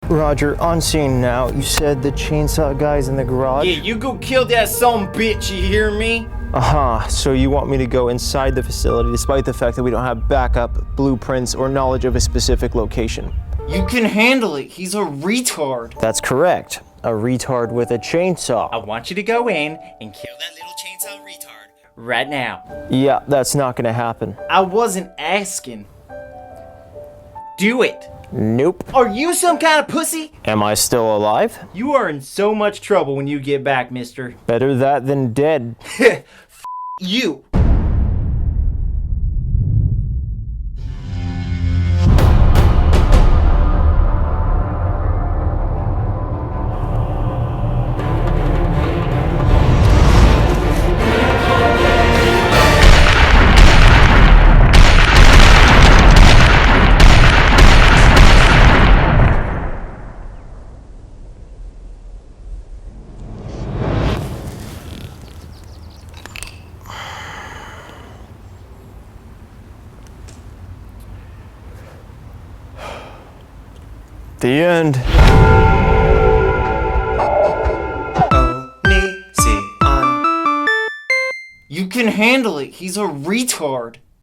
Roger, on scene now. You said the chainsaw guy's in the garage? Yeah, you go kill that son bitch, you hear me? So you want me to go inside the facility despite the fact that we don't have backup, blueprints, or knowledge of a specific location? You can handle it. He's a retard. That's correct. A retard with a chainsaw. I want you to go in and kill that little chainsaw retard right now. Yeah, that's not gonna happen. I wasn't asking. Do it. Nope. Are you some kind of pussy? Am I still alive? You are in so much trouble when you get back, mister. Better that than dead. You. The end. You can handle it. He's a retard.